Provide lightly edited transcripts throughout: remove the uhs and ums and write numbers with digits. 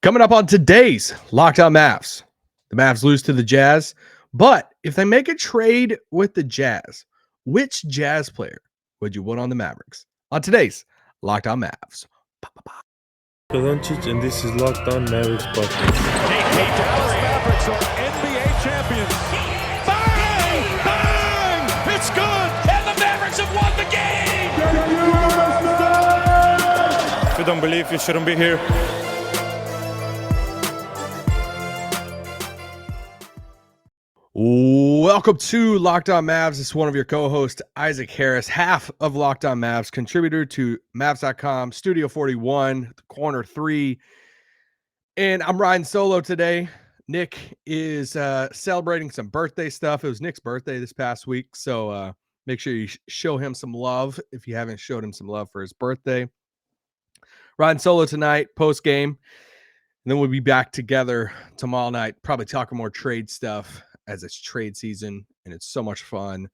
Coming up on today's Locked On Mavs, the Mavs lose to the Jazz, but if they make a trade with the Jazz, which Jazz player would you want on the Mavericks? On today's Locked On Mavs. Luka Doncic, and this is Locked On Mavericks podcast. The Dallas Mavericks are NBA champions. Bang! Bang! It's good! And the Mavericks have won the game! If you don't believe, you shouldn't be here. Welcome to Locked On Mavs. It's one of your co-hosts, Isaac Harris, half of Locked On Mavs, contributor to Mavs.com, Studio 41, Corner 3. And I'm riding solo today. Nick is celebrating some birthday stuff. It was Nick's birthday this past week, so make sure you show him some love if you haven't showed him some love for his birthday. Riding solo tonight, post-game. And then we'll be back together tomorrow night, probably talking more trade stuff, as it's trade season, and it's so much fun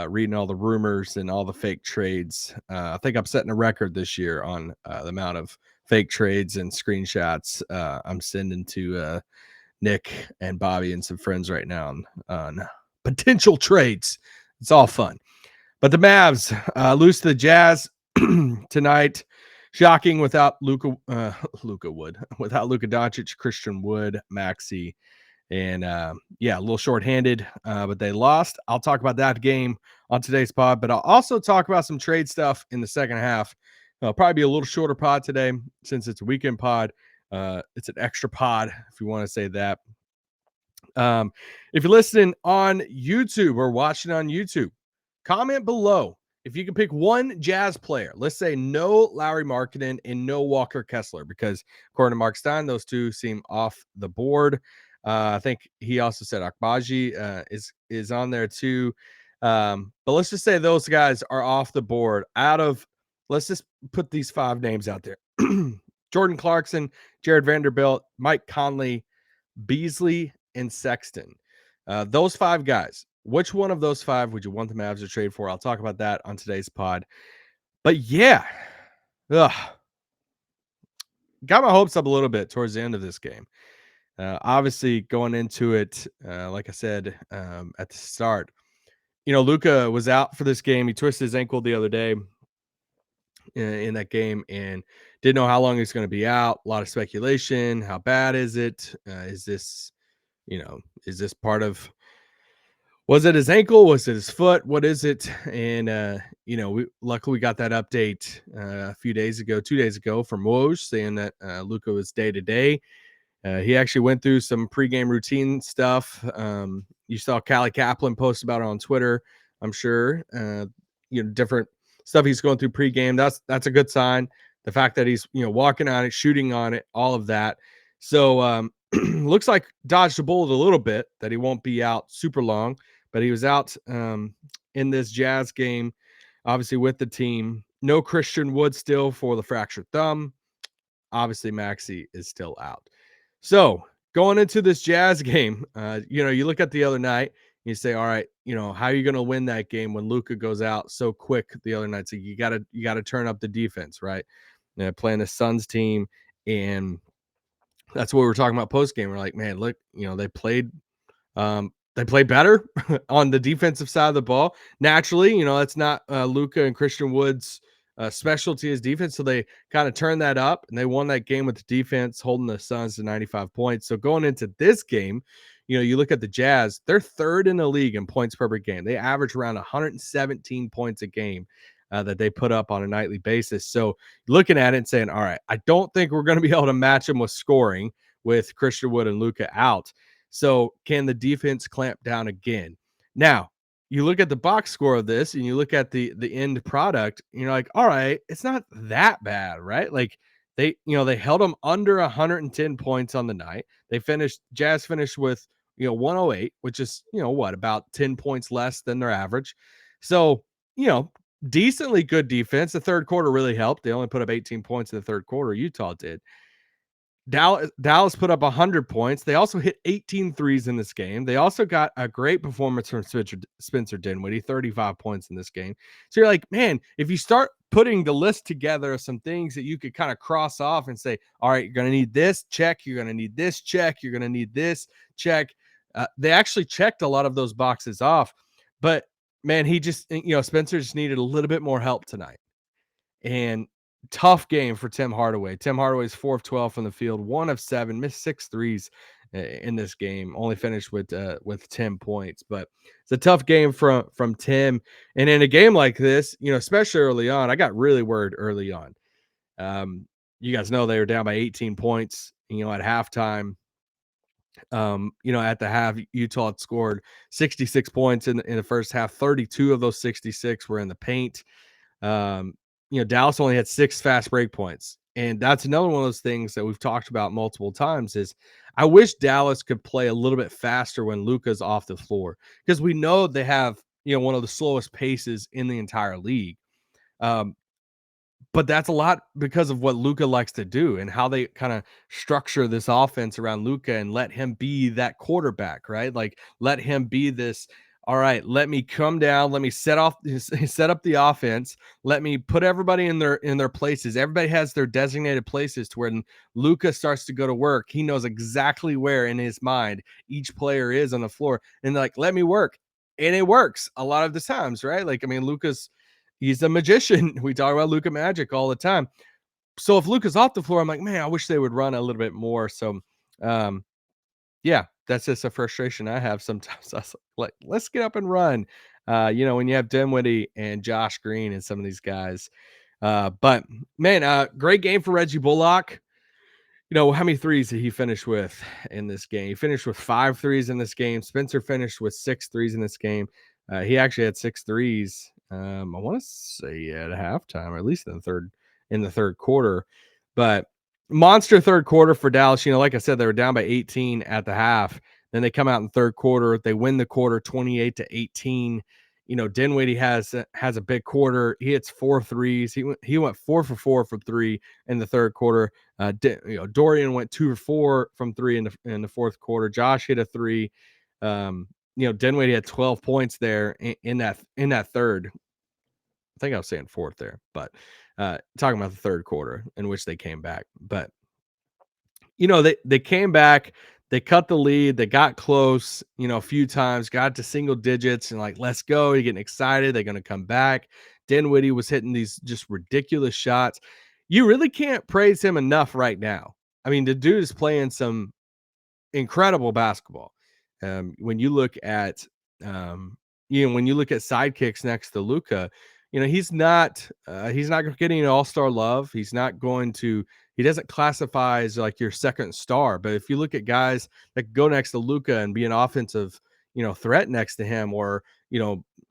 reading all the rumors and all the fake trades. I think I'm setting a record this year on the amount of fake trades and screenshots I'm sending to Nick and Bobby and some friends right now on potential trades. It's all fun. But the Mavs lose to the Jazz tonight. Shocking without Luka Doncic, Christian Wood, Maxey. And a little shorthanded, but they lost. I'll talk about that game on today's pod, but I'll also talk about some trade stuff in the second half. It'll probably be a little shorter pod today since it's a weekend pod. It's an extra pod, if you want to say that. If you're listening on YouTube or watching on YouTube, comment below if you can pick one Jazz player. Let's say no Lauri Markkanen and no Walker Kessler, because according to Mark Stein, those two seem off the board. I think he also said Akbaji is on there too. But let's just say those guys are off the board. Let's just put these five names out there. Jordan Clarkson, Jared Vanderbilt, Mike Conley, Beasley, and Sexton. Those five guys. Which one of those five would you want the Mavs to trade for? I'll talk about that on today's pod. But yeah, got my hopes up a little bit towards the end of this game. Obviously, going into it, like I said at the start, Luka was out for this game. He twisted his ankle the other day in that game and didn't know how long he's going to be out. A lot of speculation. How bad is it? Is this part of? Was it his ankle? Was it his foot? What is it? And luckily we got that update a few days ago, 2 days ago, from Woj saying that Luka was day to day. He actually went through some pregame routine stuff. You saw Callie Kaplan post about it on Twitter, I'm sure. Different stuff he's going through pregame. That's a good sign. The fact that he's walking on it, shooting on it, all of that. So looks like dodged a bullet a little bit that he won't be out super long, but he was out in this Jazz game, obviously with the team. No Christian Wood still for the fractured thumb. Obviously Maxey is still out. So going into this Jazz game, you look at the other night, and you say, all right, how are you going to win that game when Luka goes out so quick the other night? So you got to turn up the defense, right? Playing the Suns team, and that's what we were talking about post game. We're like, man, look, they played better on the defensive side of the ball. Naturally, that's not Luka and Christian Wood's specialty is defense, so they kind of turned that up and they won that game with the defense, holding the Suns to 95 points. So going into this game, you look at the Jazz, they're third in the league in points per game. They average around 117 points a game that they put up on a nightly basis. So looking at it and saying, all right, I don't think we're going to be able to match them with scoring with Christian Wood and Luka out. So can the defense clamp down again? Now, you look at the box score of this and you look at the end product, and you're like, all right, it's not that bad, right? Like they held them under 110 points on the night. Jazz finished with, 108, which is, about 10 points less than their average. So, decently good defense. The third quarter really helped. They only put up 18 points in the third quarter. Utah did. Dallas put up 100 points. They also hit 18 threes in this game. They also got a great performance from Spencer Dinwiddie, 35 points in this game. So you're like, man, if you start putting the list together of some things that you could kind of cross off and say, all right, you're going to need this, check. You're going to need this, check. You're going to need this, check. They actually checked a lot of those boxes off. But, man, Spencer just needed a little bit more help tonight. And tough game for Tim Hardaway. Tim Hardaway's 4 of 12 from the field, 1 of 7, missed 6 threes in this game. Only finished with 10 points, but it's a tough game from Tim. And in a game like this, especially early on, I got really worried early on. You guys know they were down by 18 points. At halftime. At the half, Utah had scored 66 points in the first half. 32 of those 66 were in the paint. Dallas only had 6 fast break points. And that's another one of those things that we've talked about multiple times is I wish Dallas could play a little bit faster when Luka's off the floor because we know they have, one of the slowest paces in the entire league. But that's a lot because of what Luka likes to do and how they kind of structure this offense around Luka and let him be that quarterback, right? Like let him be this. All right, let me come down. Let me set up the offense. Let me put everybody in their places. Everybody has their designated places to where Luka starts to go to work. He knows exactly where in his mind each player is on the floor, and like let me work, and it works a lot of the times, right? Like I mean, he's a magician. We talk about Luka magic all the time. So if Luka's off the floor, I'm like, man, I wish they would run a little bit more. So, yeah, that's just a frustration I have sometimes. I was like, let's get up and run. When you have Dinwiddie and Josh Green and some of these guys. But man, great game for Reggie Bullock. How many threes did he finish with in this game? He finished with 5 threes in this game. Spencer finished with 6 threes in this game. He actually had 6 threes. I want to say at halftime, or at least in the third quarter. But monster third quarter for Dallas. Like I said, they were down by 18 at the half. Then they come out in the third quarter. They win the quarter 28-18. Dinwiddie has a big quarter. He hits 4 threes. He went 4 for 4 from 3 in the third quarter. Dorian went 2 for 4 from 3 in the fourth quarter. Josh hit a 3. Dinwiddie had 12 points there in that third. I think I was saying fourth there, but talking about the third quarter in which they came back. But they came back. They cut the lead. They got close, a few times, got to single digits and like, let's go. You're getting excited. They're going to come back. Dinwiddie was hitting these just ridiculous shots. You really can't praise him enough right now. I mean, the dude is playing some incredible basketball. When you look at, sidekicks next to Luka, he's not getting all-star love. He doesn't classify as like your second star. But if you look at guys that go next to Luka and be an offensive, threat next to him, or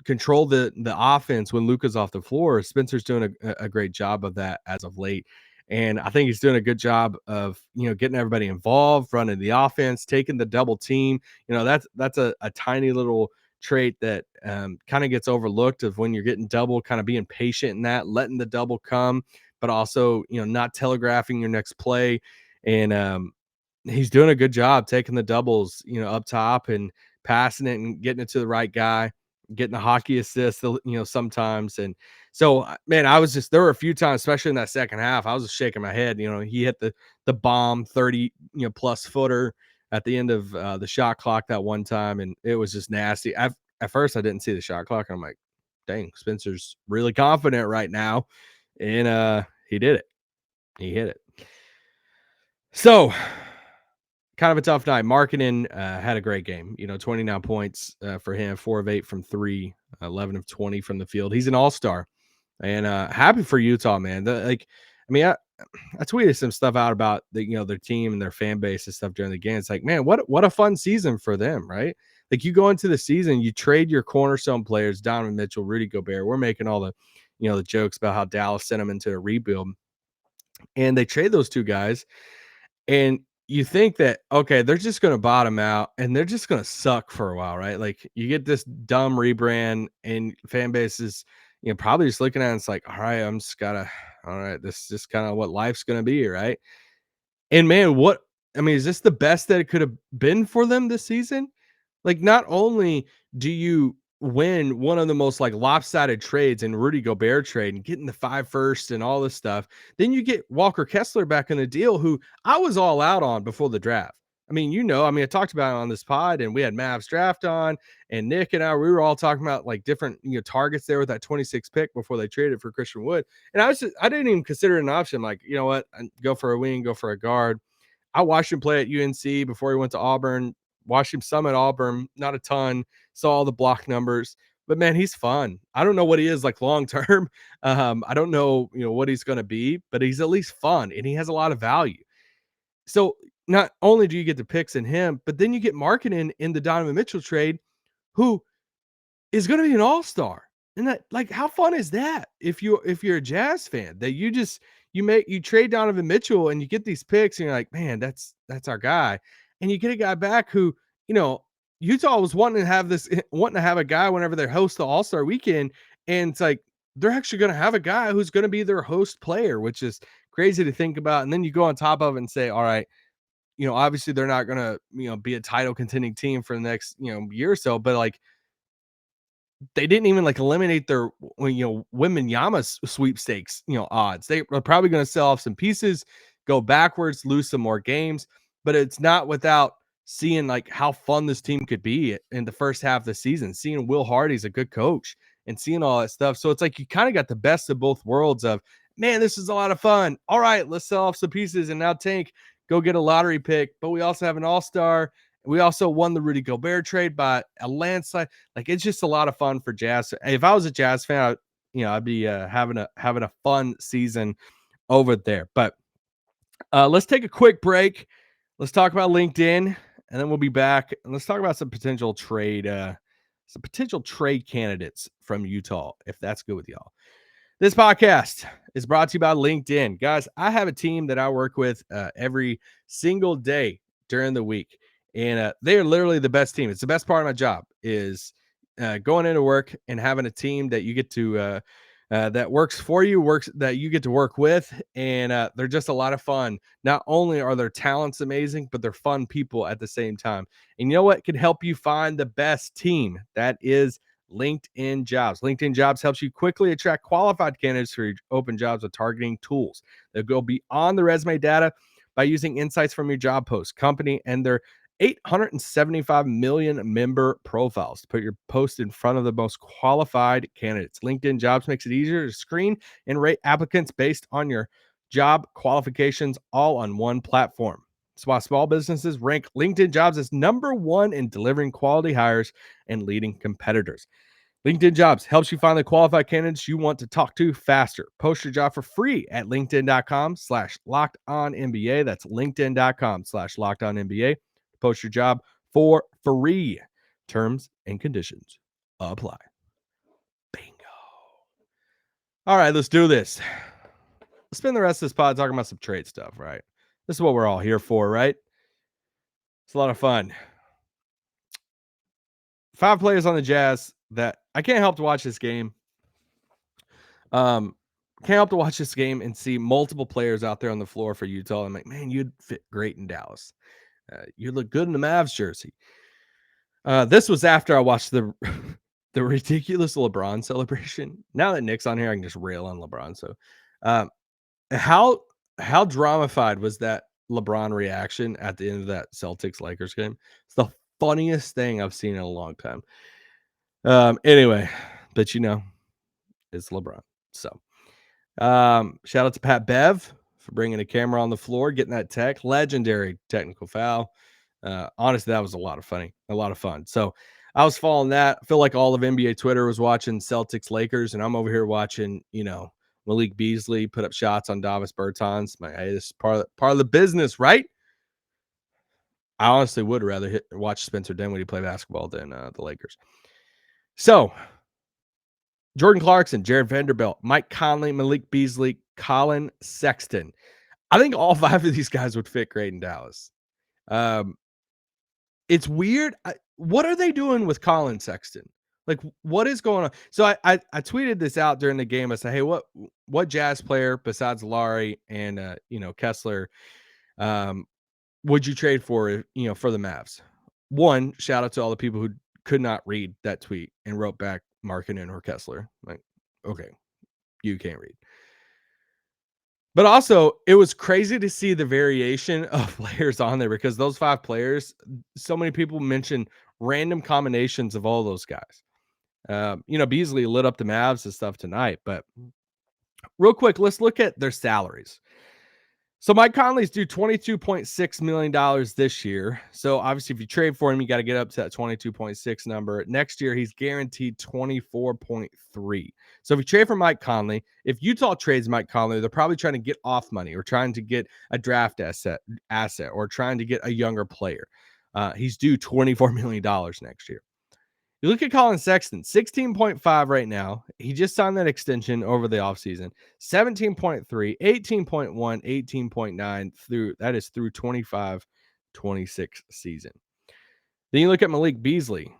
control the offense when Luka's off the floor, Spencer's doing a great job of that as of late. And I think he's doing a good job of, getting everybody involved, running the offense, taking the double team. That's a tiny little trait that kind of gets overlooked of when you're getting double, kind of being patient in that, letting the double come, but also, not telegraphing your next play. And he's doing a good job taking the doubles, up top and passing it and getting it to the right guy, getting the hockey assist, sometimes. And so, man, there were a few times, especially in that second half, I was just shaking my head. He hit the bomb 30, plus footer at the end of the shot clock that one time. And it was just nasty. At first I didn't see the shot clock. And I'm like, dang, Spencer's really confident right now. And he did it. He hit it. So kind of a tough night. Markkanen had a great game. 29 points for him, 4 of 8 from 3, 11 of 20 from the field. He's an all-star. And happy for Utah, man. I tweeted some stuff out about their team and their fan base and stuff during the game. It's like, man, what a fun season for them, right? Like you go into the season, you trade your cornerstone players, Donovan Mitchell, Rudy Gobert. We're making all the the jokes about how Dallas sent them into a rebuild, and they trade those two guys, and you think that, okay, they're just going to bottom out and they're just going to suck for a while, right? Like you get this dumb rebrand and fan base is, probably just looking at it and it's like, all right, all right, this is just kind of what life's going to be, right? And man, is this the best that it could have been for them this season? Like, not only do you win one of the most like lopsided trades in Rudy Gobert trade and getting the 5 first and all this stuff, then you get Walker Kessler back in the deal, who I was all out on before the draft. I talked about it on this pod, and we had Mavs draft on, and Nick and we were all talking about like different targets there with that 26 pick before they traded for Christian Wood. And I didn't even consider it an option. Like, you know what? Go for a wing, go for a guard. I watched him play at UNC before he went to Auburn. Watched him some at Auburn, not a ton. Saw all the block numbers, but man, he's fun. I don't know what he is like long term. I don't know, what he's going to be, but he's at least fun and he has a lot of value. So not only do you get the picks in him, but then you get Markkanen in the Donovan Mitchell trade, who is going to be an all-star. And that, like, how fun is that? If you're a Jazz fan, that you trade Donovan Mitchell and you get these picks and you're like, man, that's our guy. And you get a guy back who, Utah was wanting to have a guy whenever they host the All-Star weekend. And it's like, they're actually going to have a guy who's going to be their host player, which is crazy to think about. And then you go on top of it and say, all right, obviously they're not going to, be a title contending team for the next, year or so, but like, they didn't even like eliminate their Wembanyama sweepstakes odds. They are probably going to sell off some pieces, go backwards, lose some more games, but it's not without seeing like how fun this team could be in the first half of the season, seeing Will Hardy's a good coach and seeing all that stuff. So it's like you kind of got the best of both worlds of, man, this is a lot of fun. All right, let's sell off some pieces and now go get a lottery pick, but we also have an all-star. We also won the Rudy Gobert trade by a landslide. Like, it's just a lot of fun for Jazz. If I was a Jazz fan, I'd be having a fun season over there. But let's take a quick break. Let's talk about LinkedIn, and then we'll be back. And let's talk about some potential trade candidates from Utah, if that's good with y'all. This podcast is brought to you by LinkedIn. Guys, I have a team that I work with every single day during the week. And they are literally the best team. It's the best part of my job is going into work and having a team that you get to that works for you, that you get to work with. And they're just a lot of fun. Not only are their talents amazing, but they're fun people at the same time. And you know what can help you find the best team? That is LinkedIn Jobs. LinkedIn Jobs helps you quickly attract qualified candidates for your open jobs with targeting tools. They'll go beyond the resume data by using insights from your job post, company, and their 875 million member profiles to put your post in front of the most qualified candidates. LinkedIn Jobs makes it easier to screen and rate applicants based on your job qualifications, all on one platform. That's why small businesses rank LinkedIn Jobs as #1 in delivering quality hires and leading competitors. LinkedIn Jobs helps you find the qualified candidates you want to talk to faster. Post your job for free at linkedin.com/lockedonnba. That's linkedin.com/lockedonnba. Post your job for free. Terms and conditions apply. Bingo. All right, let's do this. Let's spend the rest of this pod talking about some trade stuff, right? This is what we're all here for, right? It's a lot of fun. 5 players on the Jazz that I can't help to watch this game. Can't help to watch this game and see multiple players out there on the floor for Utah. I'm like, man, you'd fit great in Dallas. You look good in the Mavs jersey. This was after I watched the the ridiculous LeBron celebration. Now that Nick's on here, I can just rail on LeBron. So, how dramified was that LeBron reaction at the end of that Celtics Lakers game? It's the funniest thing I've seen in a long time. Anyway, but it's LeBron. So, shout out to Pat Bev for bringing a camera on the floor, getting that legendary technical foul. Honestly, that was a lot of fun. So I was following that. I feel like all of NBA Twitter was watching Celtics Lakers, and I'm over here watching, Malik Beasley put up shots on Davis Bertans. Hey, this is part of the business, right? I honestly would rather watch Spencer Dinwiddie play basketball than the Lakers. So Jordan Clarkson, Jared Vanderbilt, Mike Conley, Malik Beasley, Colin Sexton. I think all 5 of these guys would fit great in Dallas. It's weird. What are they doing with Colin Sexton? Like, what is going on? So I tweeted this out during the game. I said, hey, what Jazz player besides Larry and Kessler would you trade for, for the Mavs? One, shout out to all the people who could not read that tweet and wrote back Markkanen or Kessler. Like, okay, you can't read. But also, it was crazy to see the variation of players on there because those 5 players, so many people mentioned random combinations of all those guys. Beasley lit up the Mavs and stuff tonight, but real quick, let's look at their salaries. So Mike Conley's due $22.6 million this year. So obviously, if you trade for him, you got to get up to that 22.6 number. Next year, he's guaranteed 24.3. So if you trade for Mike Conley, if Utah trades Mike Conley, they're probably trying to get off money or trying to get a draft asset or trying to get a younger player. He's due $24 million next year. You look at Colin Sexton, 16.5 right now. He just signed that extension over the offseason. 17.3, 18.1, 18.9 through 25-26 season. Then you look at Malik Beasley.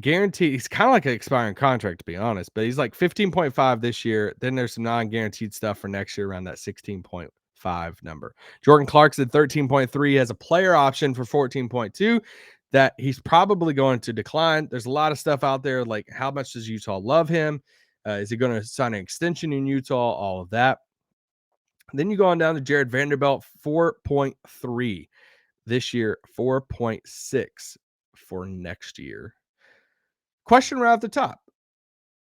Guaranteed, he's kind of like an expiring contract, to be honest, but he's like 15.5 this year. Then there's some non-guaranteed stuff for next year around that 16.5 number. Jordan Clarkson, 13.3, has a player option for 14.2. That he's probably going to decline. There's a lot of stuff out there, like how much does Utah love him? Is he going to sign an extension in Utah? All of that. Then you go on down to Jared Vanderbilt, 4.3 this year, 4.6 for next year. Question right off the top.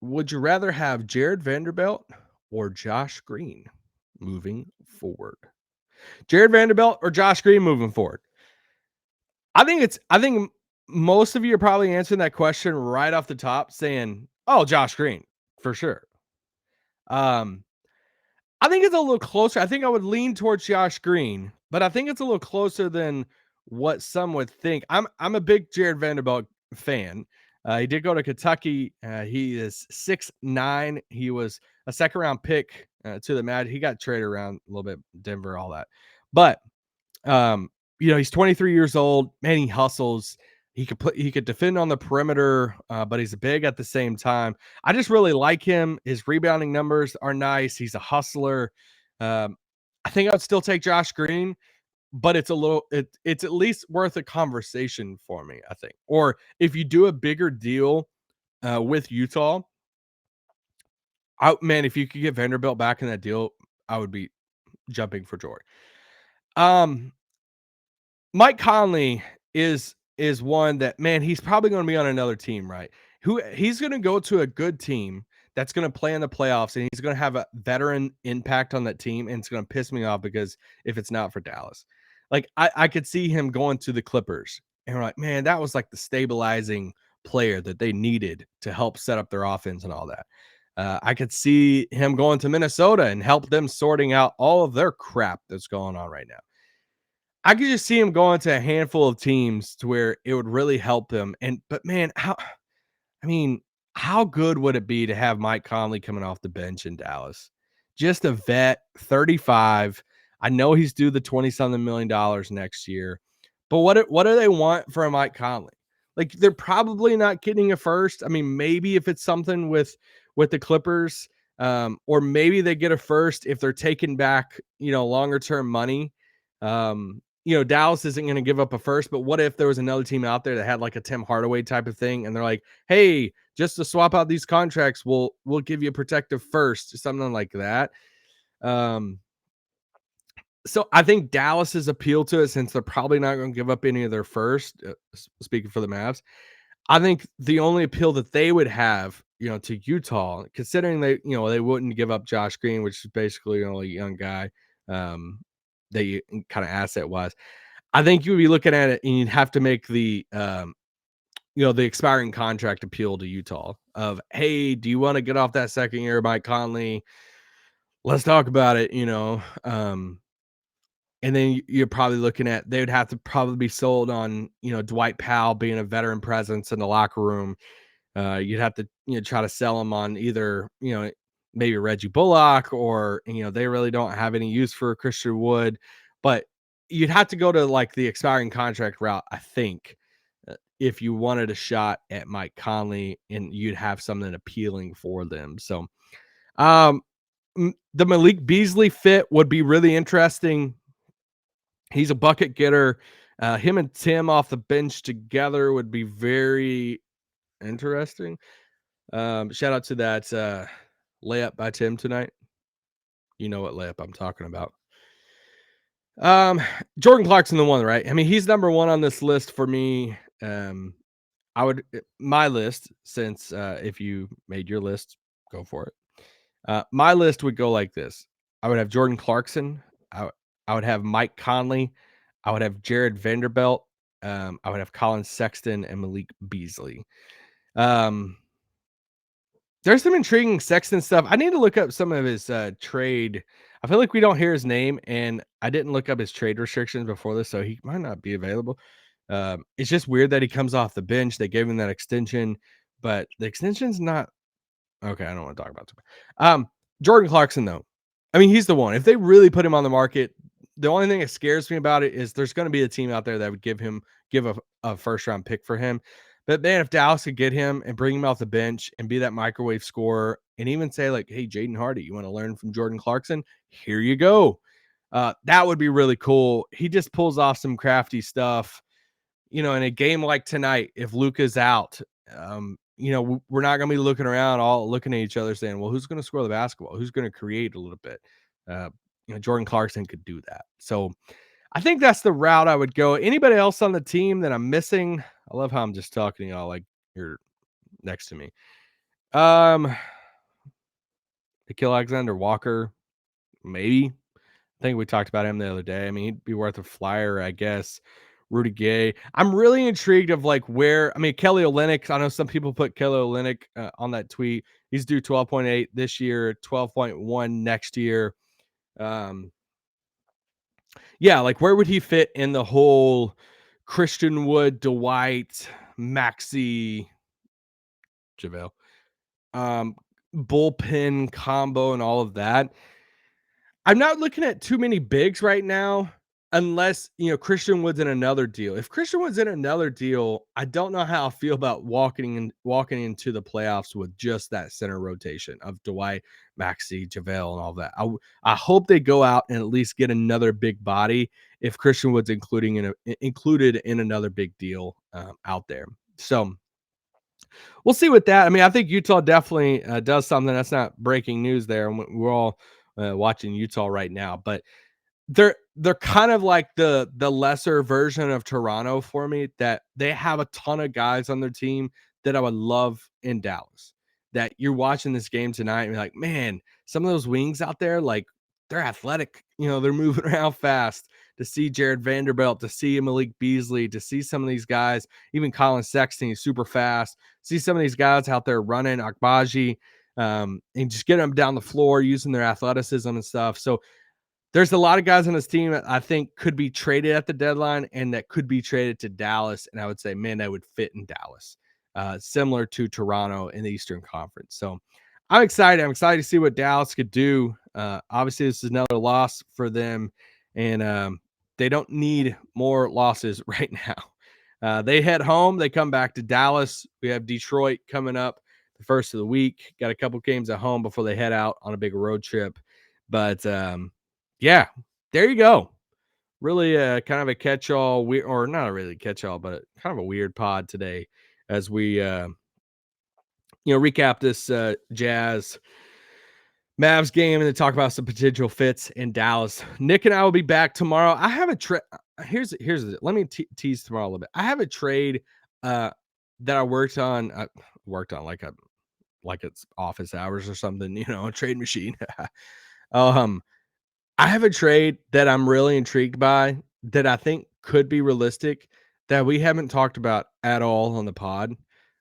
Would you rather have Jared Vanderbilt or Josh Green moving forward? Jared Vanderbilt or Josh Green moving forward? I think most of you are probably answering that question right off the top saying, "Oh, Josh Green, for sure." I think it's a little closer. I think I would lean towards Josh Green, but I think it's a little closer than what some would think. I'm a big Jared Vanderbilt fan. He did go to Kentucky. He is 6'9". He was a second round pick to the Mad. He got traded around a little bit, Denver, all that. But he's 23 years old. Man, he hustles. He could defend on the perimeter, but he's big at the same time. I just really like him. His rebounding numbers are nice. He's a hustler. I think I'd still take Josh Green, but it's at least worth a conversation for me, I think. Or if you do a bigger deal with Utah, if you could get Vanderbilt back in that deal, I would be jumping for joy. Mike Conley is one that, man, he's probably going to be on another team, right? He's going to go to a good team that's going to play in the playoffs, and he's going to have a veteran impact on that team, and it's going to piss me off because if it's not for Dallas. Like, I could see him going to the Clippers, and we're like, man, that was like the stabilizing player that they needed to help set up their offense and all that. I could see him going to Minnesota and help them sorting out all of their crap that's going on right now. I could just see him going to a handful of teams to where it would really help them. But man, how good would it be to have Mike Conley coming off the bench in Dallas? Just a vet, 35. I know he's due the $20-something million next year. But what do they want for a Mike Conley? Like, they're probably not getting a first. I mean, maybe if it's something with the Clippers, or maybe they get a first if they're taking back, longer term money. Dallas isn't going to give up a first, but what if there was another team out there that had like a Tim Hardaway type of thing, and they're like, hey, just to swap out these contracts, we'll give you a protective first, something like that. So I think Dallas's appeal to it, since they're probably not going to give up any of their first, speaking for the Mavs, I think the only appeal that they would have, to Utah, considering they wouldn't give up Josh Green, which is basically only a young guy, that you kind of asset wise, I think you would be looking at it and you'd have to make the the expiring contract appeal to Utah of, hey, do you want to get off that second year, Mike Conley? Let's talk about it, and then you're probably looking at, they would have to probably be sold on, Dwight Powell being a veteran presence in the locker room. You'd have to, try to sell him on either, maybe Reggie Bullock, or, they really don't have any use for Christian Wood, but you'd have to go to like the expiring contract route, I think, if you wanted a shot at Mike Conley, and you'd have something appealing for them. So, the Malik Beasley fit would be really interesting. He's a bucket getter. Him and Tim off the bench together would be very interesting. Shout out to that layup by Tim tonight. You know what layup I'm talking about. Jordan Clarkson, the one, right? I mean, he's number one on this list for me. My list, since if you made your list, go for it. My list would go like this. I would have Jordan Clarkson. I would have Mike Conley. I would have Jared Vanderbilt. I would have Colin Sexton and Malik Beasley. There's some intriguing Sexton stuff. I need to look up some of his trade. I feel like we don't hear his name, and I didn't look up his trade restrictions before this, so he might not be available. It's just weird that he comes off the bench. They gave him that extension, but the extension's not okay. I don't want to talk about it. Jordan Clarkson, though. I mean, he's the one. If they really put him on the market, the only thing that scares me about it is there's going to be a team out there that would give a first round pick for him. But man, if Dallas could get him and bring him off the bench and be that microwave scorer and even say like, hey, Jaden Hardy, you want to learn from Jordan Clarkson? Here you go. That would be really cool. He just pulls off some crafty stuff. In a game like tonight, if Luka's out, we're not going to be looking around all looking at each other saying, well, who's going to score the basketball? Who's going to create a little bit? Jordan Clarkson could do that. So I think that's the route I would go. Anybody else on the team that I'm missing? I love how I'm just talking to y'all like you're next to me. Nikhil Alexander Walker, maybe. I think we talked about him the other day. I mean, he'd be worth a flyer, I guess. Rudy Gay. I'm really intrigued of like where, Kelly Olynyk. I know some people put Kelly Olynyk on that tweet. He's due 12.8 this year, 12.1 next year. Yeah, like where would he fit in the whole Christian Wood, Dwight, Maxey, JaVale, bullpen combo and all of that? I'm not looking at too many bigs right now unless, Christian Wood's in another deal. If Christian Wood's in another deal, I don't know how I feel about walking into the playoffs with just that center rotation of Dwight, Maxey, JaVale, and all that. I hope they go out and at least get another big body if Christian Wood's included in another big deal out there. So we'll see with that. I think Utah definitely does something. That's not breaking news there. We're all watching Utah right now, but they're kind of like the lesser version of Toronto for me, that they have a ton of guys on their team that I would love in Dallas. That you're watching this game tonight and you're like, man, some of those wings out there, like they're athletic, they're moving around fast. To see Jared Vanderbilt, to see Malik Beasley, to see some of these guys, even Colin Sexton, he's super fast. See some of these guys out there running, Akbaji, and just get them down the floor using their athleticism and stuff. So there's a lot of guys on this team that I think could be traded at the deadline and that could be traded to Dallas. And I would say, man, that would fit in Dallas, similar to Toronto in the Eastern Conference. So I'm excited. I'm excited to see what Dallas could do. Obviously, this is another loss for them, and they don't need more losses right now. They head home. They come back to Dallas. We have Detroit coming up the first of the week. Got a couple games at home before they head out on a big road trip. But yeah, there you go. Really kind of a catch-all, or not a really catch-all, but kind of a weird pod today as we recap this Jazz Mavs game and then talk about some potential fits in Dallas. Nick and I will be back tomorrow. I have a trade. Here's let me tease tomorrow a little bit. I have a trade that I worked on. Like it's office hours or something, a trade machine. I have a trade that I'm really intrigued by that I think could be realistic that we haven't talked about at all on the pod.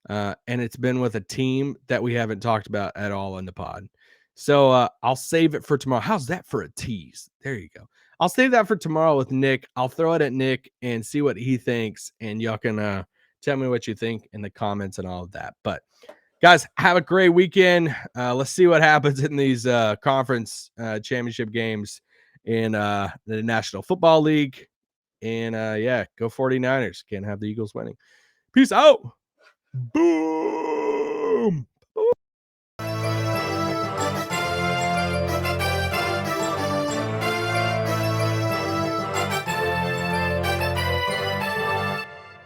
And it's been with a team that we haven't talked about at all in the pod. So I'll save it for tomorrow. How's that for a tease? There you go. I'll save that for tomorrow with Nick. I'll throw it at Nick and see what he thinks. And y'all can tell me what you think in the comments and all of that. But guys, have a great weekend. Let's see what happens in these conference championship games in the National Football League. And go 49ers. Can't have the Eagles winning. Peace out. Boo!